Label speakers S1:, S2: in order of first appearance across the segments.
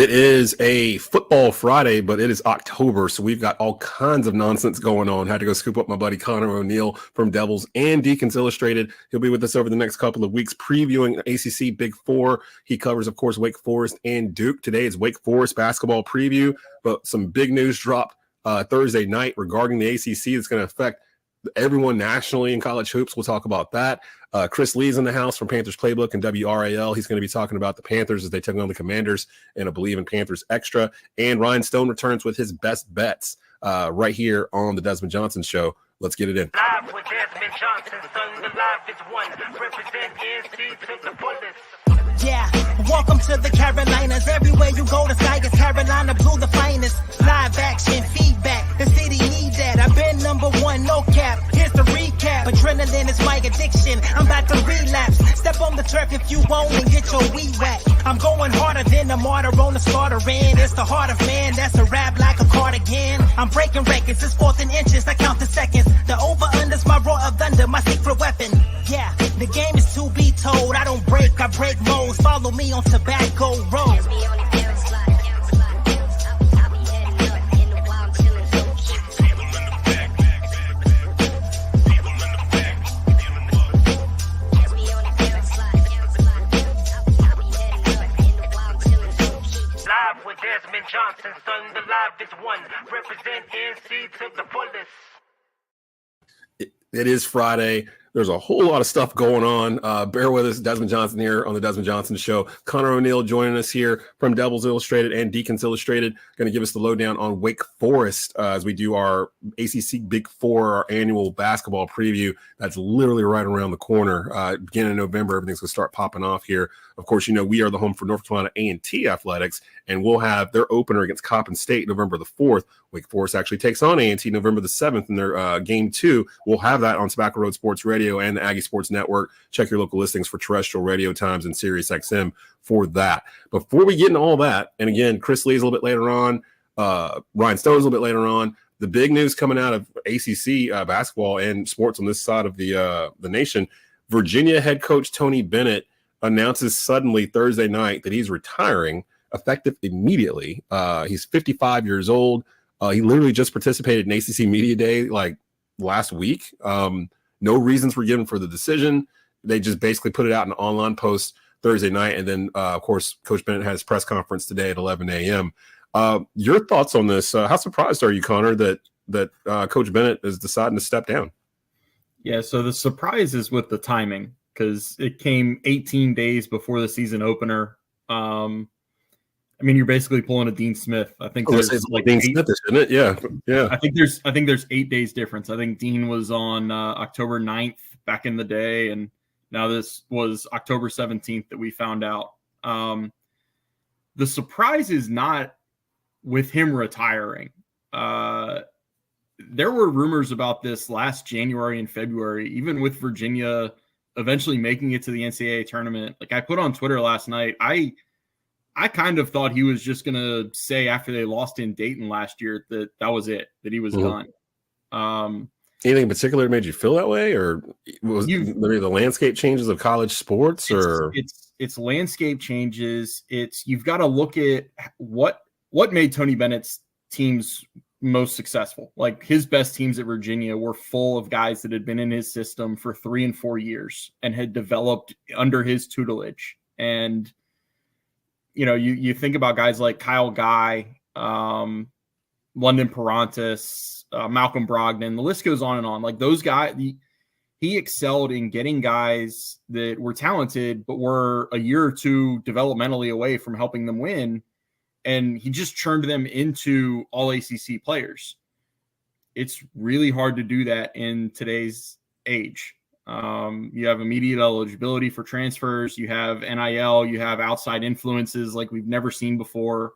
S1: It is a football Friday, but it is October, so we've got all kinds of nonsense going on. Had to go scoop up my buddy Conor ONeill from Devils and Deacons Illustrated. He'll be with us over the next couple of weeks previewing ACC Big Four. He covers, of course, Wake Forest and Duke. Today is Wake Forest basketball preview, but some big news dropped Thursday night regarding the ACC that's going to affect everyone nationally in college hoops. We'll talk about that. Chris Lee's in the house from Panthers Playbook and WRAL. He's going to be talking about the Panthers as they took on the Commanders and I believe in Panthers Extra. And Ryan Stone returns with his best bets right here on the Desmond Johnson Show. Let's get it in.
S2: Live with Desmond Johnson, son, the live is one. Represent NC to the fullest.
S3: Yeah, welcome to the Carolinas. Everywhere you go, the sky is Carolina blue, the finest. Live action, feedback, the city need that. I've been #1, no cap. Here's the recap. Adrenaline is my addiction. I'm about to relapse. Step on the turf if you want and get your weed whacked. I'm going harder than a martyr on the starter end. It's the heart of man, that's a rap like a cardigan. I'm breaking records, it's 4th and inches. I count the seconds. The over-under's my roar of thunder, my secret weapon. Yeah, the game is to be told. I don't break, I break modes. Follow me on Tobacco Road.
S2: Live with Desmond Johnson, son, the live is one. Represent NC to the fullest.
S1: It is Friday. There's a whole lot of stuff going on. Bear with us. Desmond Johnson here on the Desmond Johnson Show. Conor ONeill joining us here from Devils Illustrated and Deacons Illustrated. Going to give us the lowdown on Wake Forest as we do our ACC Big Four, our annual basketball preview. That's literally right around the corner. Beginning of November, everything's going to start popping off here. Of course, you know, we are the home for North Carolina A&T Athletics, and we'll have their opener against Coppin State November the 4th. Wake Forest actually takes on A&T November the 7th in their game 2. We'll have that on Tobacco Road Sports Radio and the Aggie Sports Network. Check your local listings for terrestrial radio times and Sirius XM for that. Before we get into all that, and again, Chris Lee's a little bit later on, Ryan Stone's a little bit later on, the big news coming out of ACC basketball and sports on this side of the nation, Virginia head coach Tony Bennett announces suddenly Thursday night that he's retiring, effective immediately. He's 55 years old. He literally just participated in ACC Media Day like last week. No reasons were given for the decision. They just basically put it out in an online post Thursday night. And then, of course, Coach Bennett has his press conference today at 11 a.m. Your thoughts on this? How surprised are you, Conor, that Coach Bennett is deciding to step down?
S4: Yeah, so the surprise is with the timing because it came 18 days before the season opener. I mean, you're basically pulling a Dean Smith. I think there's like
S1: Dean Smith, isn't it? Yeah.
S4: I think there's 8 days difference. I think Dean was on October 9th back in the day, and now this was October 17th that we found out. The surprise is not with him retiring. There were rumors about this last January and February, even with Virginia eventually making it to the NCAA tournament. Like I put on Twitter last night, I kind of thought he was just going to say after they lost in Dayton last year that was it, that he was done.
S1: Anything in particular that made you feel that way, or was maybe the landscape changes of college sports, or
S4: it's landscape changes. You've got to look at what made Tony Bennett's teams most successful. Like his best teams at Virginia were full of guys that had been in his system for 3 and 4 years and had developed under his tutelage. And you know, you think about guys like Kyle Guy, London Perantis, Malcolm Brogdon, the list goes on and on. Like those guys, he excelled in getting guys that were talented, but were a year or two developmentally away from helping them win. And he just churned them into all ACC players. It's really hard to do that in today's age. You have immediate eligibility for transfers. You have NIL. You have outside influences like we've never seen before.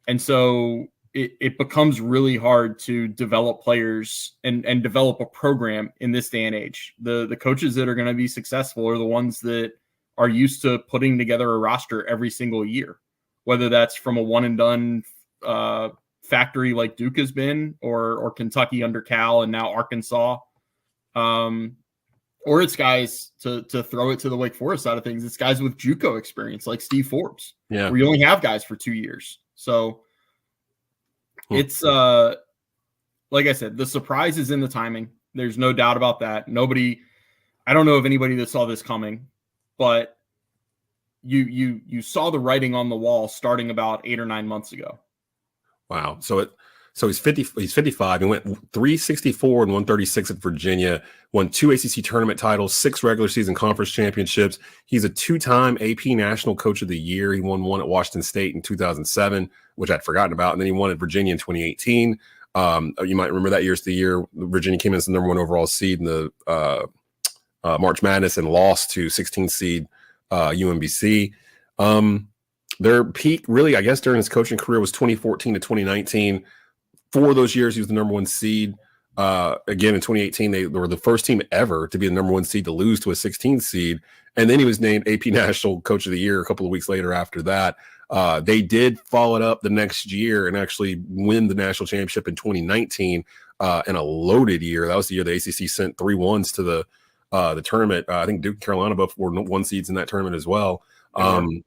S4: And so it becomes really hard to develop players and develop a program in this day and age. The coaches that are going to be successful are the ones that are used to putting together a roster every single year, whether that's from a one and done factory like Duke has been, or Kentucky under Cal and now Arkansas. Or it's guys to throw it to the Wake Forest side of things. It's guys with JUCO experience like Steve Forbes.
S1: Yeah.
S4: Where you only have guys for 2 years. So it's like I said, the surprise is in the timing. There's no doubt about that. I don't know of anybody that saw this coming, but you saw the writing on the wall starting about 8 or 9 months ago.
S1: Wow. So he's 50. He's 55. He went 364 and 136 at Virginia. Won 2 ACC tournament titles, 6 regular season conference championships. He's a 2-time AP National Coach of the Year. He won 1 at Washington State in 2007, which I'd forgotten about, and then he won at Virginia in 2018. You might remember that year's the year Virginia came in as the number 1 overall seed in the March Madness and lost to 16th seed UMBC. Their peak, really, I guess, during his coaching career was 2014 to 2019. 4 of those years, he was the number 1 seed. Again, in 2018, they were the first team ever to be the number 1 seed to lose to a 16th seed. And then he was named AP National Coach of the Year a couple of weeks later after that. They did follow it up the next year and actually win the national championship in 2019 in a loaded year. That was the year the ACC sent 3 1s to the tournament. I think Duke and Carolina both were 1 seeds in that tournament as well. And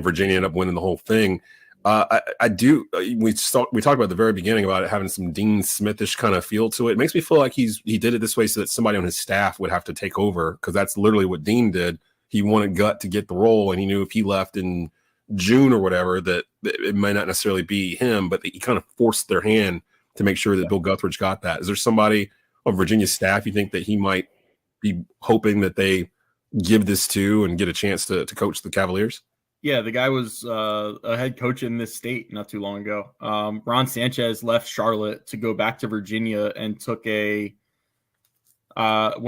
S1: Virginia ended up winning the whole thing. I do. We talked about at the very beginning about it having some Dean Smithish kind of feel to it. It makes me feel like he did it this way so that somebody on his staff would have to take over, because that's literally what Dean did. He wanted Gut to get the role, and he knew if he left in June or whatever that it might not necessarily be him, but he kind of forced their hand to make sure that Bill Guthridge got that. Is there somebody on Virginia's staff you think that he might be hoping that they give this to and get a chance to coach the Cavaliers?
S4: Yeah, the guy was a head coach in this state not too long ago. Ron Sanchez left Charlotte to go back to Virginia and took when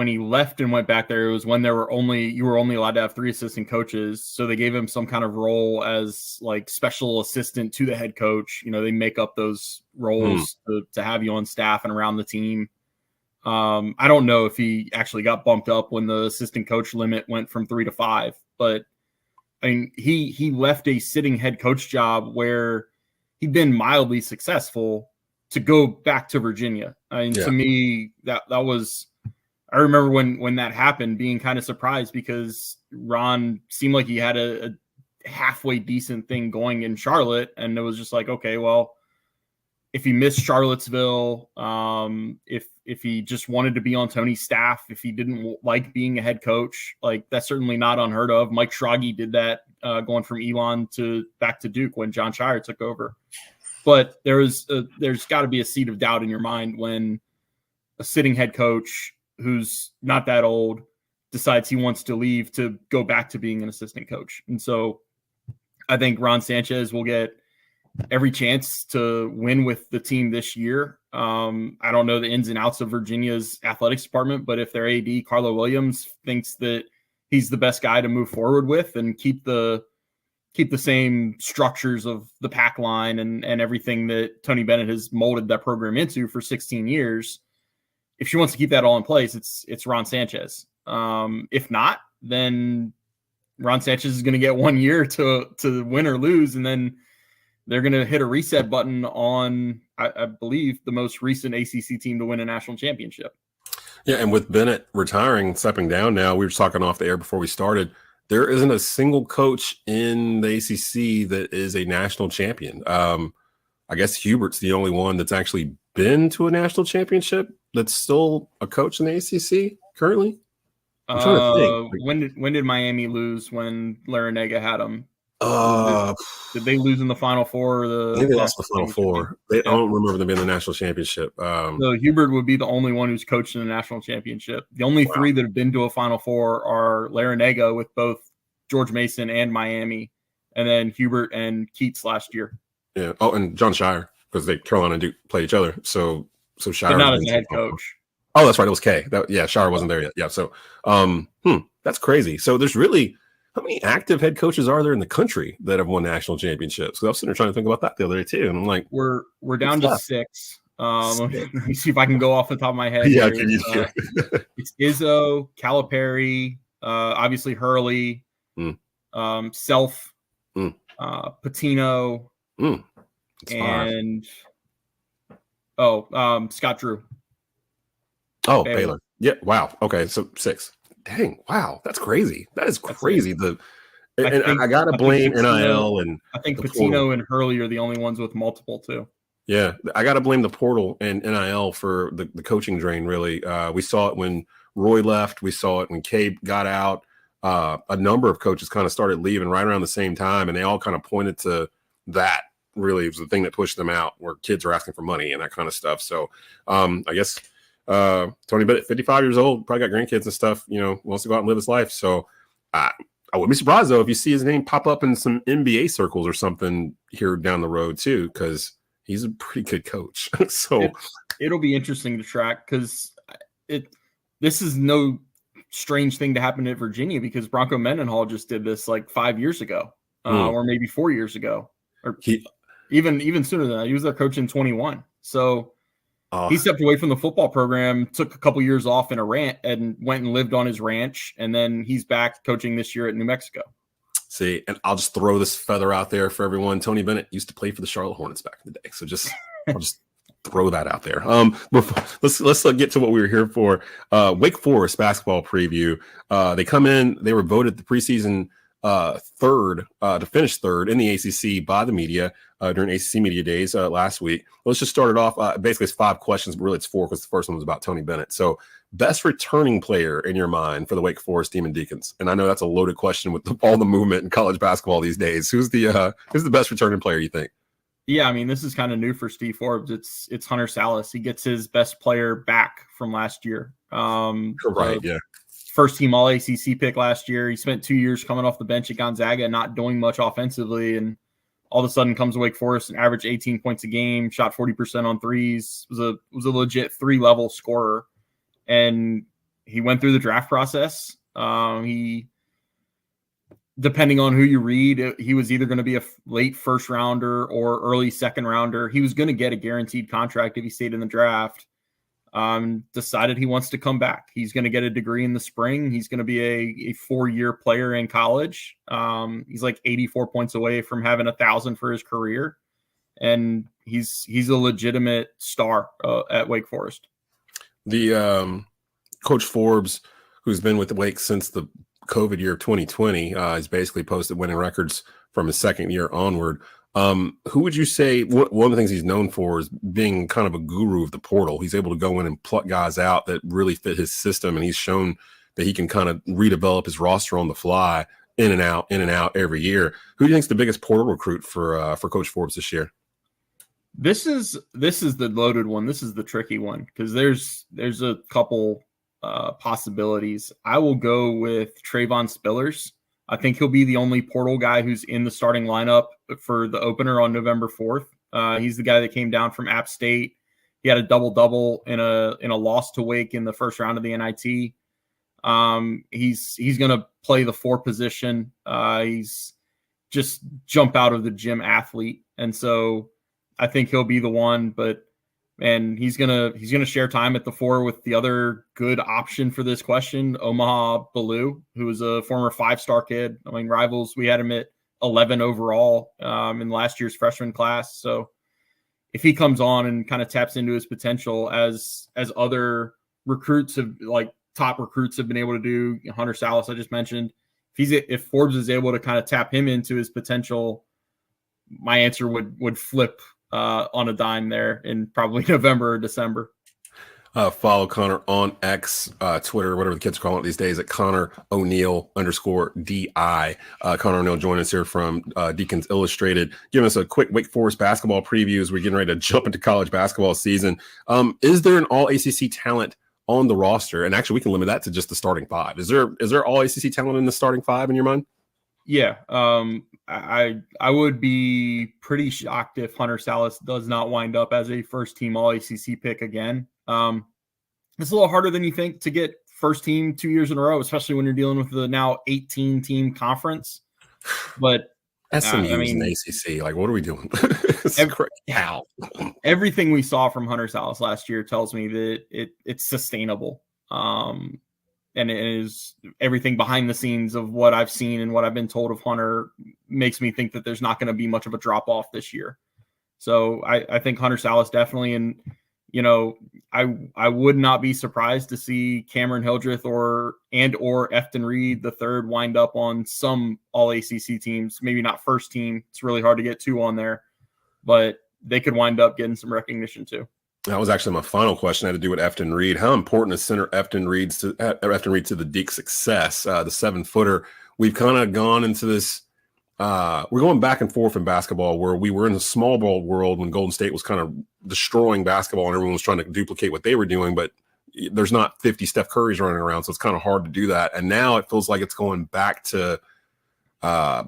S4: he left and went back there, it was when you were only allowed to have 3 assistant coaches. So they gave him some kind of role as like special assistant to the head coach. You know, they make up those roles to have you on staff and around the team. I don't know if he actually got bumped up when the assistant coach limit went from 3 to 5, but I mean, he left a sitting head coach job where he'd been mildly successful to go back to Virginia. I mean, to me, that was, I remember when that happened, being kind of surprised because Ron seemed like he had a halfway decent thing going in Charlotte. And it was just like, okay, well, if he missed Charlottesville, if he just wanted to be on Tony's staff, if he didn't like being a head coach, like that's certainly not unheard of. Mike Schrage did that going from Elon back to Duke when John Shire took over. But there's got to be a seed of doubt in your mind when a sitting head coach who's not that old decides he wants to leave to go back to being an assistant coach. And so I think Ron Sanchez will get every chance to win with the team this year. I don't know the ins and outs of Virginia's athletics department, but if their AD, Carlo Williams, thinks that he's the best guy to move forward with and keep the same structures of the pack line and everything that Tony Bennett has molded that program into for 16 years, if she wants to keep that all in place, it's Ron Sanchez. If not, then Ron Sanchez is going to get 1 year to win or lose, and then they're going to hit a reset button on, I believe, the most recent ACC team to win a national championship.
S1: Yeah, and with Bennett retiring, stepping down now, we were talking off the air before we started, there isn't a single coach in the ACC that is a national champion. I guess Hubert's the only one that's actually been to a national championship that's still a coach in the ACC currently. I'm trying to think.
S4: When did Miami lose when Larinaga had them? Did they lose in the Final Four?
S1: Maybe they lost the Final Four. I don't remember them being the national championship.
S4: So Hubert would be the only one who's coached in the national championship. The only 3 that have been to a Final Four are Larinaga with both George Mason and Miami, and then Hubert and Keats last year.
S1: Yeah. Oh, and John Shire, because Carolina and Duke play each other. So Shire,
S4: but not as a head coach.
S1: Oh, that's right. It was K. Shire wasn't there yet. Yeah. So, that's crazy. So there's really, how many active head coaches are there in the country that have won national championships? So I was sitting there trying to think about that the other day too, and I'm like,
S4: we're down to 6. Let me see if I can go off the top of my head.
S1: Yeah,
S4: it's Izzo, Calipari, obviously Hurley, Self, Patino, and Scott Drew.
S1: Oh, Baylor. Yeah. Wow. Okay. So 6. Dang. Wow. That's crazy. That is crazy. I gotta blame NIL and
S4: I think
S1: the portal.
S4: Patino and Hurley are the only ones with multiple too.
S1: Yeah, I got to blame the portal and NIL for the coaching drain, really. We saw it when Roy left. We saw it when Cabe got out. A number of coaches kind of started leaving right around the same time, and they all kind of pointed to that. Really, it was the thing that pushed them out, where kids are asking for money and that kind of stuff. So I guess Tony Bennett, 55 years old, probably got grandkids and stuff, wants to go out and live his life. So I wouldn't be surprised, though, if you see his name pop up in some NBA circles or something here down the road, too, because he's a pretty good coach. So
S4: it'll be interesting to track, because this is no strange thing to happen at Virginia, because Bronco Mendenhall just did this like 5 years ago, or maybe 4 years ago, or even sooner than that. He was their coach in 21. So he stepped away from the football program, took a couple years off in a rant, and went and lived on his ranch. And then he's back coaching this year at New Mexico.
S1: See, and I'll just throw this feather out there for everyone. Tony Bennett used to play for the Charlotte Hornets back in the day. So I'll just throw that out there. Let's get to what we were here for. Wake Forest basketball preview. They come in, they were voted the preseason third to finish third in the ACC by the media during ACC media days last week. Let's just start it off. Basically, it's 5 questions, but really it's 4, because the first one was about Tony Bennett. So, best returning player in your mind for the Wake Forest team and Deacons? And I know that's a loaded question with all the movement in college basketball these days. Who's the best returning player, you think?
S4: Yeah, I mean, this is kind of new for Steve Forbes. It's Hunter Salas. He gets his best player back from last year.
S1: Right, yeah.
S4: First team All ACC pick last year. He spent 2 years coming off the bench at Gonzaga, not doing much offensively, and all of a sudden comes to Wake Forest and averaged 18 points a game, shot 40% on threes, was a legit 3-level scorer. And he went through the draft process. He, depending on who you read, he was either going to be a late first rounder or early second rounder. He was going to get a guaranteed contract if he stayed in the draft. Decided he wants to come back. He's going to get a degree in the spring. He's going to be a 4-year player in college. He's like 84 points away from having 1,000 for his career. And he's a legitimate star at Wake Forest. The Coach Forbes, who's been with the Wake since the COVID year of 2020, has basically posted winning records from his second year onward. Who would you say one of the things he's known for is being kind of a guru of the portal? He's able to go in and pluck guys out that really fit his system, and he's shown that he can kind of redevelop his roster on the fly, in and out every year. Who do you think is the biggest portal recruit for Coach Forbes this year? This is the loaded one. This is the tricky one, because there's a couple possibilities. I will go with Trayvon Spillers. I think he'll be the only portal guy who's in the starting lineup for the opener on November 4th. He's the guy that came down from App State. He had a double-double in a loss to Wake in the first round of the NIT. He's going to play the 4 position. He's just jump out of the gym athlete, and so I think he'll be the one. But man, he's gonna share time at the 4 with the other good option for this question, Omaha Ballou, who is a former 5-star kid. I mean, rivals, we had him at 11 overall in last year's freshman class. So if he comes on and kind of taps into his potential as other recruits have, like top recruits have been able to do, Hunter Salas, I just mentioned, if Forbes is able to kind of tap him into his potential, my answer would flip on a dime there in probably November or December.
S1: Follow Conor on X, Twitter, whatever the kids call it these days, at Conor ONeill _DI. Conor ONeill joining us here from Deacons Illustrated, giving us a quick Wake Forest basketball preview as we're getting ready to jump into college basketball season. Is there an all ACC talent on the roster? And actually, we can limit that to just the starting 5. Is there all ACC talent in the starting 5 in your mind?
S4: Yeah. I would be pretty shocked if Hunter Salas does not wind up as a first team all ACC pick again. It's a little harder than you think to get first team 2 years in a row, especially when you're dealing with the now 18 team conference. But
S1: SMU in the ACC, like, what are we doing?
S4: Everything we saw from Hunter Salas last year tells me that it's sustainable. And it is everything behind the scenes of what I've seen and what I've been told of Hunter makes me think that there's not going to be much of a drop off this year. So I think Hunter Salas definitely, and you know, I would not be surprised to see Cameron Hildreth or Efton Reed the third wind up on some all ACC teams. Maybe not first team. It's really hard to get two on there, but they could wind up getting some recognition too.
S1: That was actually my final question. I had to do with Efton Reed. How important is center Efton Reed to the Deac success? The 7-footer. We've kind of gone into this. We're going back and forth in basketball where we were in the small ball world when Golden State was kind of destroying basketball and everyone was trying to duplicate what they were doing, but there's not 50 Steph Currys running around, so it's kind of hard to do that. And now it feels like it's going back to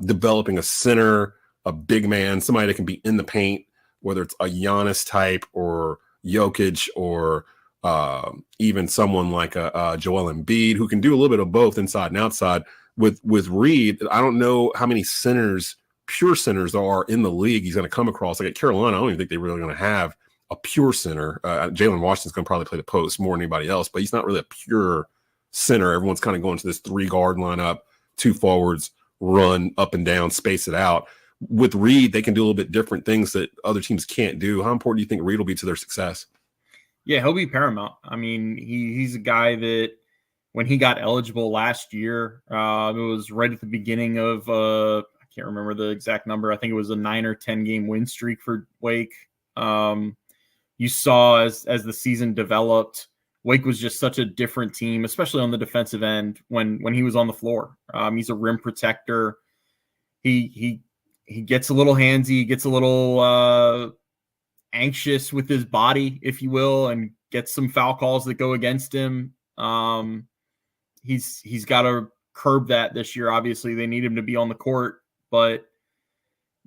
S1: developing a center, a big man, somebody that can be in the paint, whether it's a Giannis type or Jokic or even someone like a Joel Embiid who can do a little bit of both inside and outside. With Reed, I don't know how many centers, pure centers, there are in the league he's going to come across. Like at Carolina, I don't even think they're really going to have a pure center. Jalen Washington's going to probably play the post more than anybody else, but he's not really a pure center. Everyone's kind of going to this 3-guard lineup, 2 forwards, run up and down, space it out. With Reed, they can do a little bit different things that other teams can't do. How important do you think Reed will be to their success?
S4: Yeah, he'll be paramount. I mean, he's a guy that when he got eligible last year, it was right at the beginning of I can't remember the exact number. I think it was a 9 or 10 game win streak for Wake. You saw as the season developed, Wake was just such a different team, especially on the defensive end when he was on the floor. He's a rim protector. He gets a little handsy, he gets a little anxious with his body, if you will, and gets some foul calls that go against him. He's got to curb that this year. Obviously, they need him to be on the court, but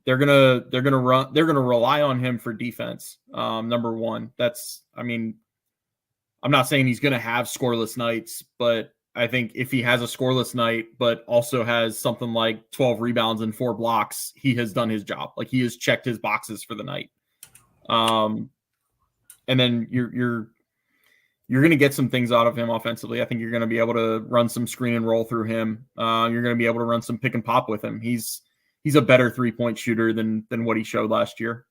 S4: they're gonna rely on him for defense. Number one, I'm not saying he's gonna have scoreless nights, but I think if he has a scoreless night, but also has something like 12 rebounds and 4 blocks, he has done his job. Like he has checked his boxes for the night. And then you're going to get some things out of him offensively. I think you're going to be able to run some screen and roll through him. You're going to be able to run some pick and pop with him. He's a better 3-point shooter than what he showed last year.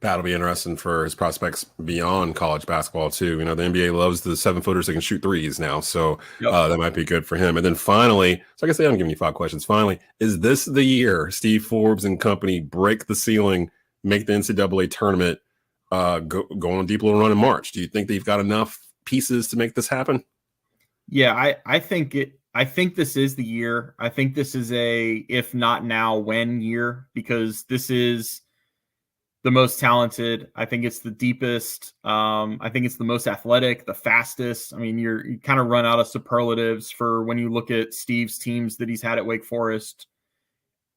S1: That'll be interesting for his prospects beyond college basketball too. You know, the NBA loves the 7-footers that can shoot threes now. So that might be good for him. And then finally, so like I say, I'm giving you 5 questions. Finally, is this the year Steve Forbes and company break the ceiling, make the NCAA tournament, go on a deep little run in March? Do you think they've got enough pieces to make this happen?
S4: Yeah, I think this is the year. I think this is a if not now, when year, because this is the most talented. I think it's the deepest. I think it's the most athletic, the fastest. I mean, you kind of run out of superlatives for when you look at Steve's teams that he's had at Wake Forest,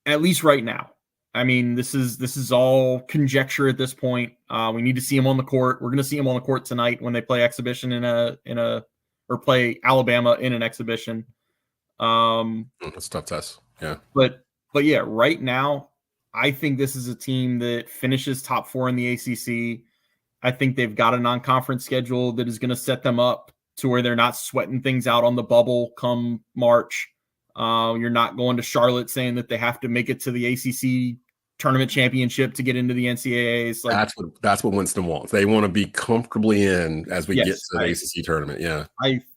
S4: at least right now. I mean, this is all conjecture at this point. We need to see him on the court. We're going to see him on the court tonight when they play exhibition or play Alabama in an exhibition.
S1: That's a tough test. Yeah.
S4: But yeah, right now, I think this is a team that finishes top 4 in the ACC. I think they've got a non-conference schedule that is going to set them up to where they're not sweating things out on the bubble come March. You're not going to Charlotte saying that they have to make it to the ACC tournament championship to get into the NCAAs. Like,
S1: that's what Winston wants. They want to be comfortably in as we get to the ACC tournament. Yeah.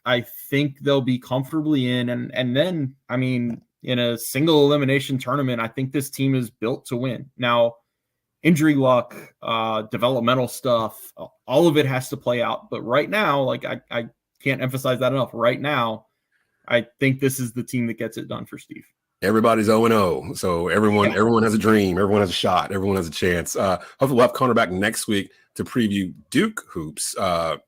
S4: I think they'll be comfortably in. And then, I mean, in a single elimination tournament, I think this team is built to win. Now, injury luck, developmental stuff, all of it has to play out. But right now, like I can't emphasize that enough. Right now, I think this is the team that gets it done for Steve.
S1: Everybody's 0-0. So everyone has a dream. Everyone has a shot. Everyone has a chance. Hopefully we'll have Conor back next week to preview Duke hoops.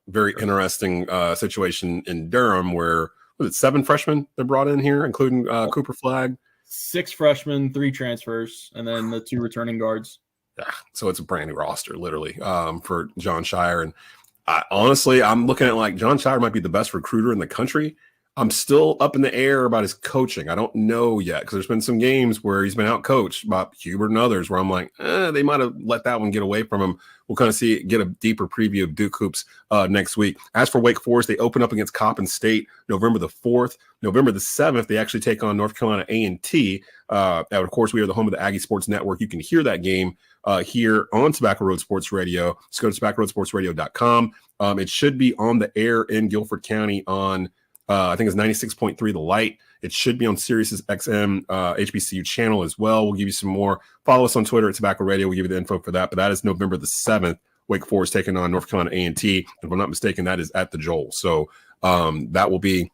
S1: Very interesting situation in Durham where, was it 7 freshmen they brought in here, including Cooper Flagg?
S4: 6 freshmen, 3 transfers, and then the 2 returning guards.
S1: Yeah, so it's a brand new roster, literally, for John Shire. And honestly, I'm looking at like John Shire might be the best recruiter in the country. I'm still up in the air about his coaching. I don't know yet because there's been some games where he's been out coached by Hubert and others where I'm like, they might have let that one get away from him. We'll kind of get a deeper preview of Duke hoops next week. As for Wake Forest, they open up against Coppin State November the 4th. November the 7th, they actually take on North Carolina A&T. And of course, we are the home of the Aggie Sports Network. You can hear that game here on Tobacco Road Sports Radio. Just go to tobaccaroadsportsradio.com. It should be on the air in Guilford County on I think it's 96.3 The Light. It should be on Sirius XM HBCU channel as well. We'll give you some more. Follow us on Twitter at Tobacco Radio. We'll give you the info for that. But that is November the 7th. Wake Forest taking on North Carolina A&T. If I'm not mistaken, that is at the Joel. So that will be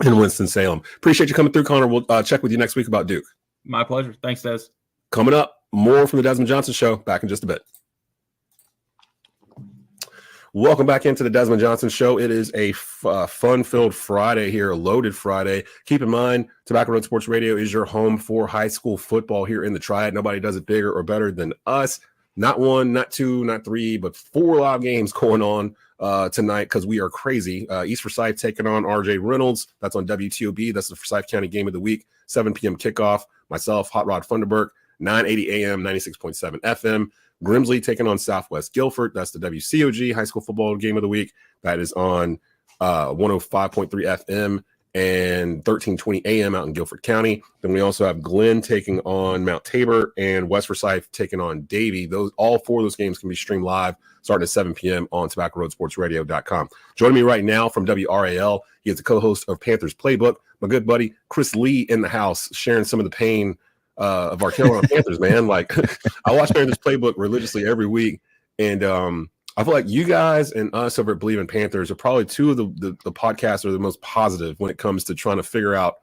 S1: in Winston-Salem. Appreciate you coming through, Conor. We'll check with you next week about Duke.
S4: My pleasure. Thanks, Des.
S1: Coming up, more from the Desmond Johnson Show. Back in just a bit. Welcome back into the Desmond Johnson Show. It is a fun-filled Friday here, a loaded Friday. Keep in mind, Tobacco Road Sports Radio is your home for high school football here in the Triad. Nobody does it bigger or better than us. Not one, not two, not three, but 4 live games going on tonight because we are crazy. East Forsyth taking on RJ Reynolds. That's on WTOB. That's the Forsyth County Game of the Week. 7 p.m. kickoff. Myself, Hot Rod Funderburk, 980 AM, 96.7 FM. Grimsley taking on Southwest Guilford. That's the WCOG High School Football Game of the Week. That is on 105.3 FM and 1320 AM out in Guilford County. Then we also have Glenn taking on Mount Tabor and West Forsyth taking on Davie. All 4 of those games can be streamed live starting at 7 p.m. on tobaccaroadsportsradio.com. Joining me right now from WRAL, he is the co-host of Panthers Playbook, my good buddy Chris Lee in the house, sharing some of the pain of our Carolina Panthers, man. Like, I watch Panthers Playbook religiously every week, and I feel like you guys and us over at Believe in Panthers are probably 2 of the podcasts that are the most positive when it comes to trying to figure out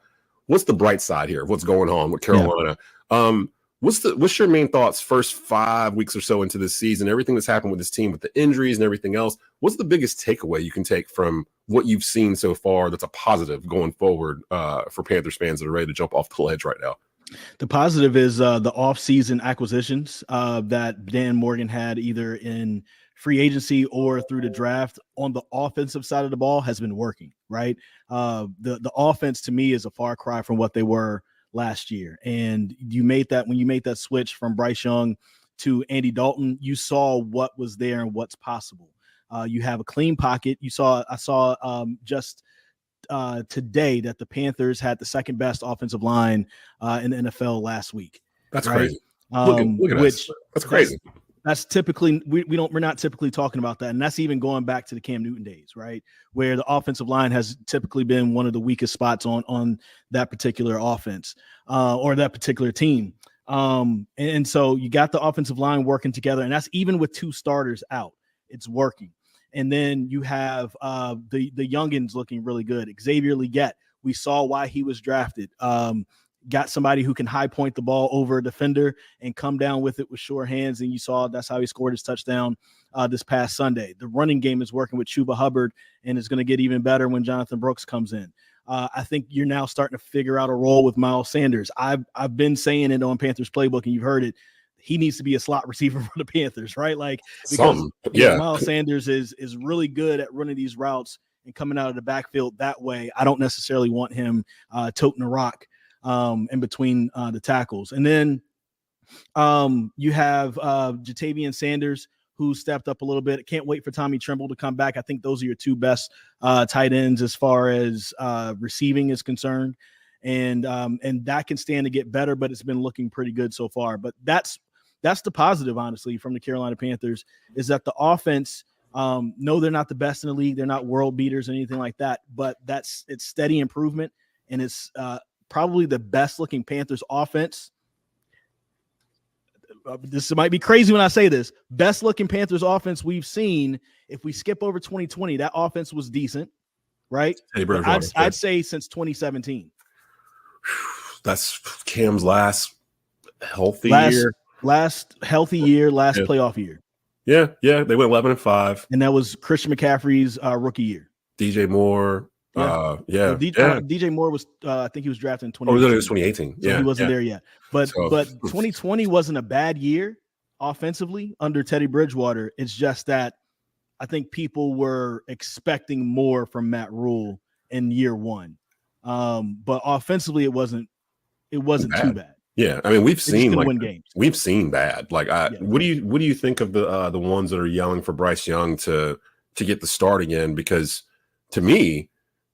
S1: what's the bright side here, what's going on with Carolina. Yeah. What's your main thoughts first 5 weeks or so into this season, everything that's happened with this team with the injuries and everything else? What's the biggest takeaway you can take from what you've seen so far that's a positive going forward for Panthers fans that are ready to jump off the ledge right now?
S5: The positive is the off-season acquisitions that Dan Morgan had either in free agency or through the draft on the offensive side of the ball has been working, right? The offense to me is a far cry from what they were last year. And when you made that switch from Bryce Young to Andy Dalton, you saw what was there and what's possible. You have a clean pocket. I saw just today that the Panthers had the second best offensive line in the NFL last week.
S1: That's
S5: right?
S1: crazy. Look at us. That's crazy.
S5: That's typically we're not typically talking about that, and that's even going back to the Cam Newton days, right? Where the offensive line has typically been one of the weakest spots on that particular offense or that particular team. And so you got the offensive line working together, and that's even with 2 starters out, it's working. And then you have the youngins looking really good. Xavier Legette, we saw why he was drafted. Got somebody who can high point the ball over a defender and come down with it with sure hands. And you saw that's how he scored his touchdown this past Sunday. The running game is working with Chuba Hubbard and is going to get even better when Jonathan Brooks comes in. I think you're now starting to figure out a role with Miles Sanders. I've been saying it on Panthers Playbook, and you've heard it. He needs to be a slot receiver for the Panthers, right? Like, because Miles Sanders is really good at running these routes and coming out of the backfield that way. I don't necessarily want him toting a rock in between the tackles. And then you have Jatavian Sanders, who stepped up a little bit. Can't wait for Tommy Tremble to come back. I think those are your 2 best tight ends as far as receiving is concerned. And that can stand to get better, but it's been looking pretty good so far. But that's the positive, honestly, from the Carolina Panthers, is that the offense, no, they're not the best in the league. They're not world beaters or anything like that, but it's steady improvement, and it's probably the best looking Panthers offense. This might be crazy when I say this. Best looking Panthers offense we've seen. If we skip over 2020, that offense was decent, right? I'd say since 2017.
S1: That's Cam's last healthy year.
S5: Last healthy year, last playoff year.
S1: Yeah. They went 11-5.
S5: And that was Christian McCaffrey's rookie year.
S1: DJ Moore.
S5: DJ Moore was, I think he was drafted in 2018.
S1: It was 2018.
S5: So he wasn't there yet. But 2020 wasn't a bad year offensively under Teddy Bridgewater. It's just that I think people were expecting more from Matt Rule in year 1. But offensively, it wasn't too bad.
S1: Yeah, I mean, we've seen like
S5: win games.
S1: We've seen bad. Like, what do you think of the ones that are yelling for Bryce Young to get the start again? Because to me,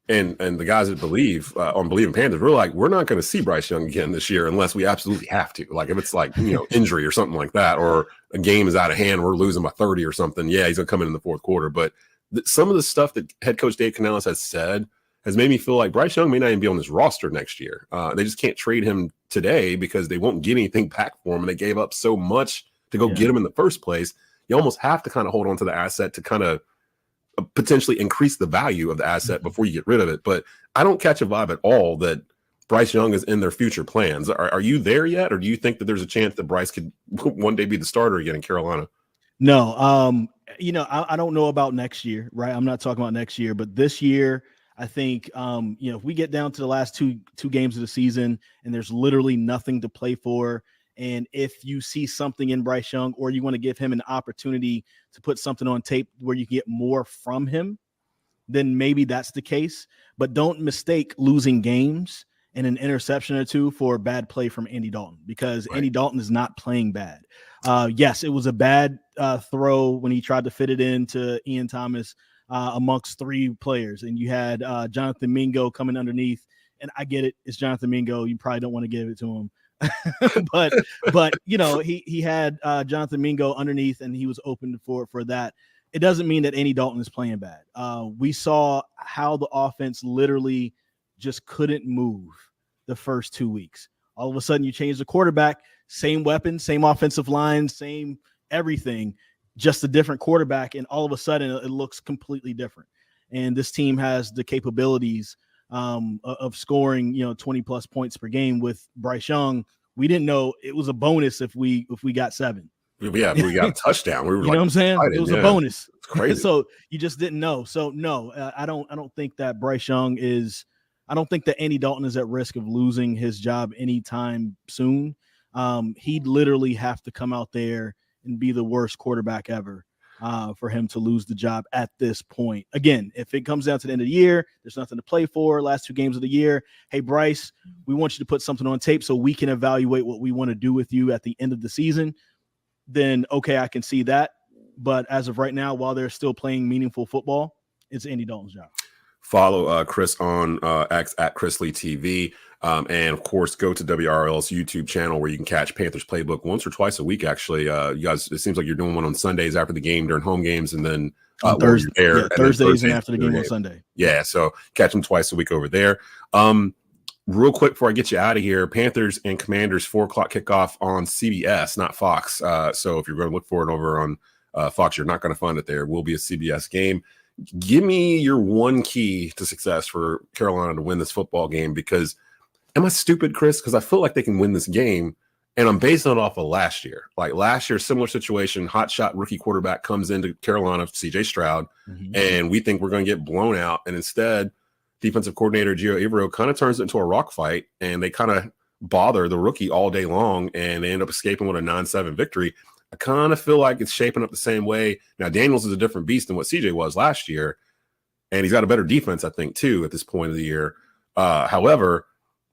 S1: and the guys that believe on Believe in Panthers, we're like, we're not going to see Bryce Young again this year unless we absolutely have to. Like, if it's like injury or something like that, or a game is out of hand, we're losing by 30 or something. Yeah, he's going to come in the fourth quarter. But some of the stuff that head coach Dave Canales has said has made me feel like Bryce Young may not even be on this roster next year. They just can't trade him today because they won't get anything back for him, and they gave up so much to go get him in the first place. You almost have to kind of hold on to the asset to kind of potentially increase the value of the asset before you get rid of it. But I don't catch a vibe at all that Bryce Young is in their future plans. Are you there yet, or do you think that there's a chance that Bryce could one day be the starter again in Carolina?
S5: No, I don't know about next year, right? I'm not talking about next year, but this year, I think, if we get down to the last two games of the season and there's literally nothing to play for, and if you see something in Bryce Young, or you want to give him an opportunity to put something on tape where you get more from him, then maybe that's the case. But don't mistake losing games and an interception or two for bad play from Andy Dalton, because Andy Dalton is not playing bad. Yes, it was a bad throw when he tried to fit it into Ian Thomas amongst three players, and you had Jonathan Mingo coming underneath. And I get it, it's Jonathan Mingo. You probably don't want to give it to him, but he had Jonathan Mingo underneath, and he was open for that. It doesn't mean that Andy Dalton is playing bad. We saw how the offense literally just couldn't move the first 2 weeks. All of a sudden, you change the quarterback, same weapon, same offensive line, same everything, just a different quarterback, and all of a sudden it looks completely different. And this team has the capabilities of scoring 20 plus points per game with Bryce Young. We didn't know it was a bonus if we got 7.
S1: Yeah, we got a touchdown. We were
S5: you know what I'm saying?
S1: excited.
S5: It was a bonus.
S1: It's crazy.
S5: So you just didn't know. So no, I don't think that Bryce Young is. I don't think that Andy Dalton is at risk of losing his job anytime soon. He'd literally have to come out there and be the worst quarterback ever for him to lose the job at this point. Again, if it comes down to the end of the year, there's nothing to play for, last 2 games of the year. Hey, Bryce, we want you to put something on tape so we can evaluate what we want to do with you at the end of the season. Then, okay, I can see that. But as of right now, while they're still playing meaningful football, it's Andy Dalton's job.
S1: Follow Chris on X at Chris Lee TV. And of course, go to WRL's YouTube channel where you can catch Panthers Playbook once or twice a week. Actually, you guys, it seems like you're doing one on Sundays after the game during home games, and then
S5: Thursdays and after the game on Sunday.
S1: Yeah, so catch them twice a week over there. Real quick before I get you out of here, Panthers and Commanders 4:00 kickoff on CBS, not Fox. So if you're going to look for it over on Fox, you're not going to find it there. It will be a CBS game. Give me your one key to success for Carolina to win this football game, because am I stupid, Chris? Because I feel like they can win this game, and I'm basing it off of last year. Like last year, similar situation, hotshot rookie quarterback comes into Carolina, CJ Stroud, and we think we're going to get blown out. And instead, defensive coordinator Gio Averill kind of turns it into a rock fight, and they kind of bother the rookie all day long, and they end up escaping with a 9-7 victory. I kind of feel like it's shaping up the same way. Now, Daniels is a different beast than what CJ was last year, and he's got a better defense, I think, too, at this point of the year. However,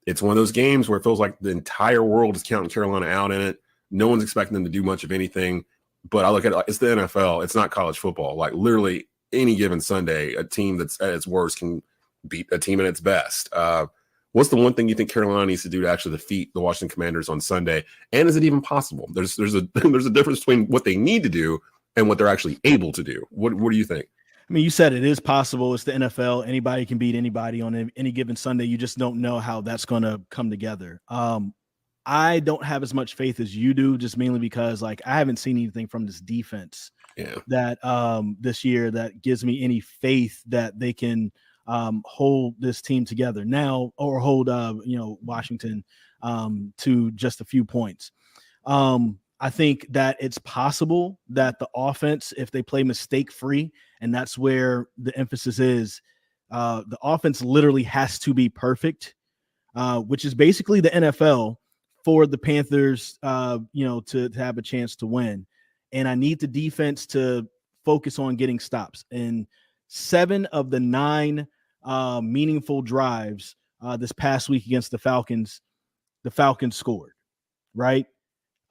S1: it's one of those games where it feels like the entire world is counting Carolina out in it. No one's expecting them to do much of anything. But I look at it, it's the NFL. It's not college football. Like literally any given Sunday, a team that's at its worst can beat a team at its best. What's the one thing you think Carolina needs to do to actually defeat the Washington Commanders on Sunday? And is it even possible? There's a difference between what they need to do and what they're actually able to do. What do you think?
S5: I mean, you said it is possible. It's the NFL. Anybody can beat anybody on any given Sunday. You just don't know how that's going to come together. I don't have as much faith as you do, just mainly because I haven't seen anything from this defense that this year that gives me any faith that they can hold this team together now, or hold Washington to just a few points. I think that it's possible that the offense, if they play mistake free, and that's where the emphasis is, the offense literally has to be perfect, which is basically the NFL for the Panthers, to have a chance to win. And I need the defense to focus on getting stops. And 7 of the 9 meaningful drives this past week against the Falcons scored, right?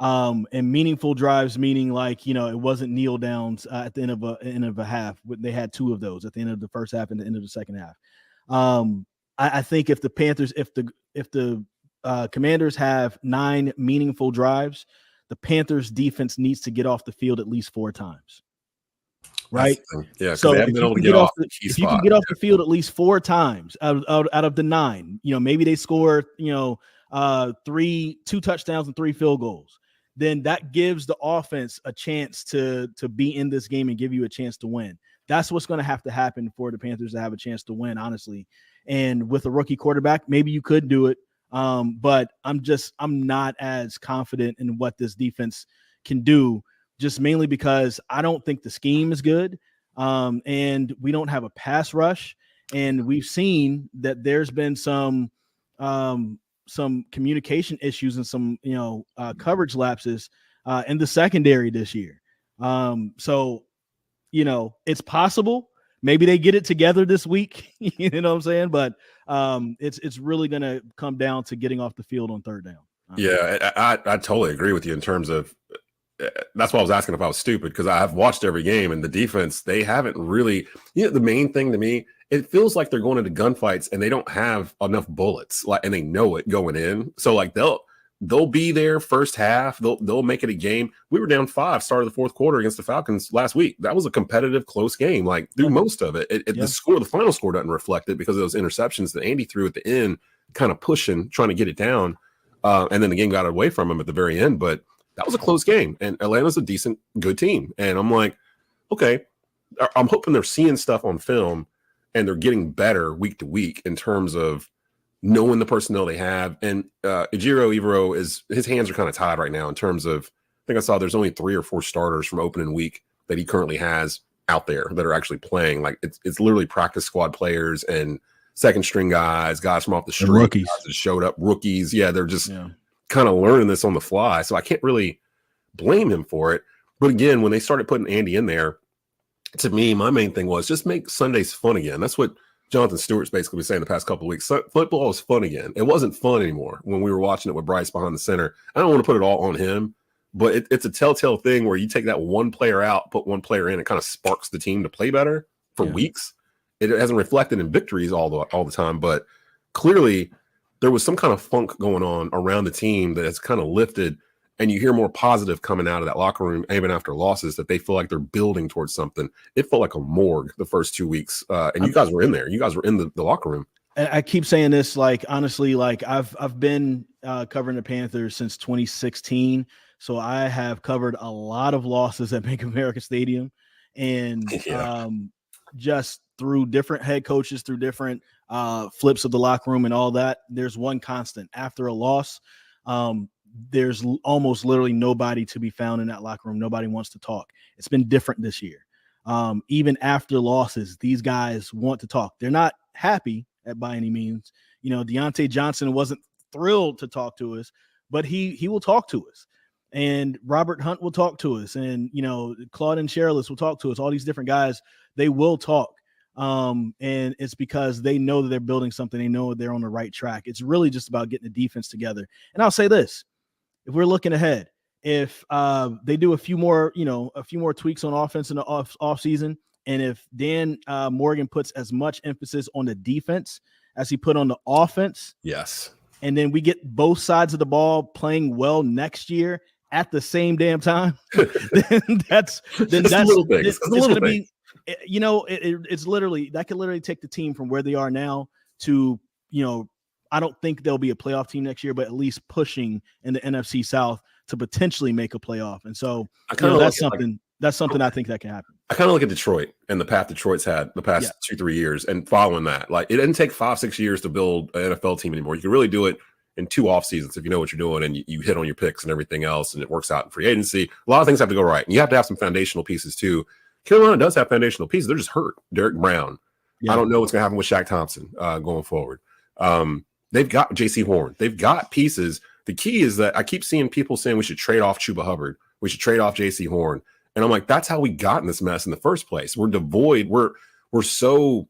S5: And meaningful drives, meaning like, it wasn't kneel downs at the end of a half. They had 2 of those at the end of the first half and the end of the second half. I think if the Panthers, if the Commanders have 9 meaningful drives, the Panthers defense needs to get off the field at least 4 times. Right.
S1: Yeah.
S5: So
S1: they haven't been able to get off
S5: if you can get off the field at least 4 times out of the 9, maybe they score, 2 touchdowns and 3 field goals, then that gives the offense a chance to be in this game and give you a chance to win. That's what's going to have to happen for the Panthers to have a chance to win, honestly. And with a rookie quarterback, maybe you could do it. But I'm not as confident in what this defense can do, just mainly because I don't think the scheme is good. And we don't have a pass rush. And we've seen that there's been some communication issues and some, coverage lapses in the secondary this year. So, it's possible. Maybe they get it together this week. You know what I'm saying? But it's really going to come down to getting off the field on third down.
S1: Yeah, I totally agree with you in terms of that's why I was asking if I was stupid, because I've watched every game and the defense, they haven't really, the main thing to me, it feels like they're going into gunfights and they don't have enough bullets, and they know it going in. So like they'll be there first half. They'll make it a game. We were down 5 start of the fourth quarter against the Falcons last week. That was a competitive, close game. Like through most of it, the final score doesn't reflect it because of those interceptions that Andy threw at the end, kind of pushing, trying to get it down. And then the game got away from him at the very end. But that was a close game. And Atlanta's a decent, good team. And I'm like, okay, I'm hoping they're seeing stuff on film and they're getting better week to week in terms of knowing the personnel they have. And Ejiro Evero his hands are kind of tied right now in terms of, I think I saw there's only 3 or 4 starters from opening week that he currently has out there that are actually playing. Like it's literally practice squad players and second string guys from off the street,
S5: rookies
S1: guys that showed up, rookies. Yeah, they're just kind of learning this on the fly. So I can't really blame him for it. But again, when they started putting Andy in there, to me, my main thing was just make Sundays fun again. That's what Jonathan Stewart's basically been saying the past couple of weeks. Football was fun again. It wasn't fun anymore when we were watching it with Bryce behind the center. I don't want to put it all on him, but it's a telltale thing where you take that one player out, put one player in, it kind of sparks the team to play better for weeks. It hasn't reflected in victories all the time, but clearly there was some kind of funk going on around the team that has kind of lifted, and you hear more positive coming out of that locker room, even after losses, that they feel like they're building towards something. It felt like a morgue the first 2 weeks, and you guys were in there. You guys were in the locker room.
S5: And I keep saying this, like, honestly, like I've been covering the Panthers since 2016, so I have covered a lot of losses at Bank of America Stadium, and just through different head coaches, through different flips of the locker room and all that, there's one constant. After a loss, there's almost literally nobody to be found in that locker room. Nobody wants to talk. It's been different this year. Even after losses, these guys want to talk. They're not happy by any means. Deontay Johnson wasn't thrilled to talk to us, but he will talk to us. And Robert Hunt will talk to us. And, Claude and Sherrillis will talk to us. All these different guys, they will talk. And it's because they know that they're building something. They know they're on the right track. It's really just about getting the defense together. And I'll say this, if we're looking ahead, if they do a few more tweaks on offense in the off season, and if Dan Morgan puts as much emphasis on the defense as he put on the offense,
S1: yes,
S5: and then we get both sides of the ball playing well next year at the same damn time, then that's a little big. It's going to be, it's literally, that could literally take the team from where they are now to, I don't think they'll be a playoff team next year, but at least pushing in the NFC South to potentially make a playoff. And so that's something I think that can happen.
S1: I kind of look at Detroit and the path Detroit's had the past 2-3 years, and following that, like, it didn't take 5-6 years to build an NFL team anymore. You can really do it in 2 off seasons if you know what you're doing and you hit on your picks and everything else, and it works out in free agency. A lot of things have to go right, and you have to have some foundational pieces too. Carolina does have foundational pieces. They're just hurt. Derek Brown. I don't know what's going to happen with Shaq Thompson going forward. They've got J.C. Horn. They've got pieces. The key is that I keep seeing people saying we should trade off Chuba Hubbard. We should trade off J.C. Horn. And I'm like, that's how we got in this mess in the first place. We're devoid. We're so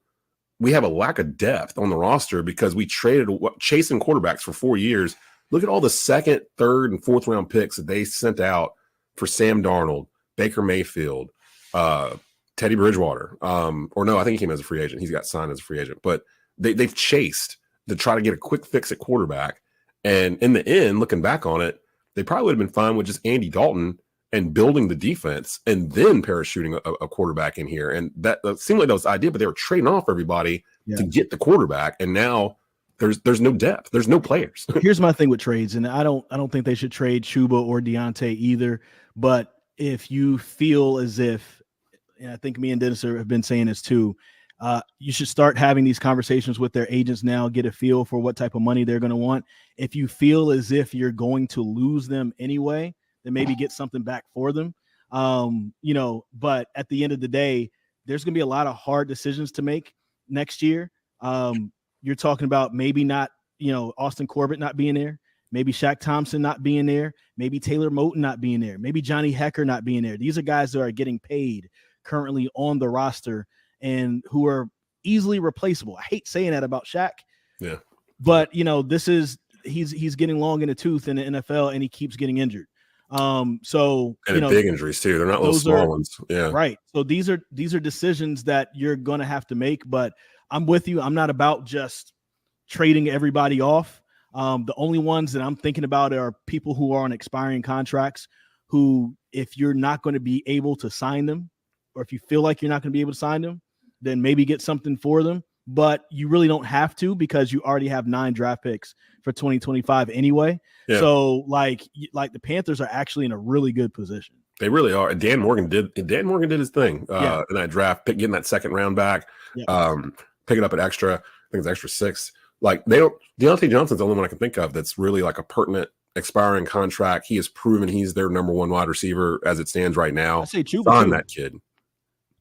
S1: we have a lack of depth on the roster because we traded chasing quarterbacks for 4 years. Look at all the second, third, and fourth round picks that they sent out for Sam Darnold, Baker Mayfield, Teddy Bridgewater. Or no, I think he came as a free agent. He's got signed as a free agent. But they've chased to try to get a quick fix at quarterback. And in the end, looking back on it, they probably would have been fine with just Andy Dalton and building the defense and then parachuting a quarterback in here. And that seemed like that was the idea, but they were trading off everybody to get the quarterback. And now there's no depth. There's no players.
S5: Here's my thing with trades. And I don't think they should trade Chuba or Deontay either. But if you feel as if, and I think me and Dennis have been saying this too, you should start having these conversations with their agents now, get a feel for what type of money they're going to want. If you feel as if you're going to lose them anyway, then maybe get something back for them. But at the end of the day, there's going to be a lot of hard decisions to make next year. You're talking about maybe not, Austin Corbett not being there, maybe Shaq Thompson not being there, maybe Taylor Moton not being there, maybe Johnny Hecker not being there. These are guys that are getting paid currently on the roster and who are easily replaceable. I hate saying that about Shaq.
S1: Yeah.
S5: But he's getting long in the tooth in the NFL and he keeps getting injured. And
S1: big injuries too. They're not little small ones. Yeah.
S5: Right. So these are decisions that you're going to have to make, but I'm with you. I'm not about just trading everybody off. The only ones that I'm thinking about are people who are on expiring contracts who, if you're not going to be able to sign them, or if you feel like you're not going to be able to sign them, then maybe get something for them. But you really don't have to because you already have 9 draft picks for 2025 anyway. Yeah. So like the Panthers are actually in a really good position.
S1: They really are. And Dan Morgan did his thing in that draft, getting that second round back, picking up an extra, I think it's extra 6. Like Deontay Johnson's the only one I can think of that's really like a pertinent expiring contract. He has proven he's their number 1 wide receiver as it stands right now.
S5: I say Chuba
S1: on that kid.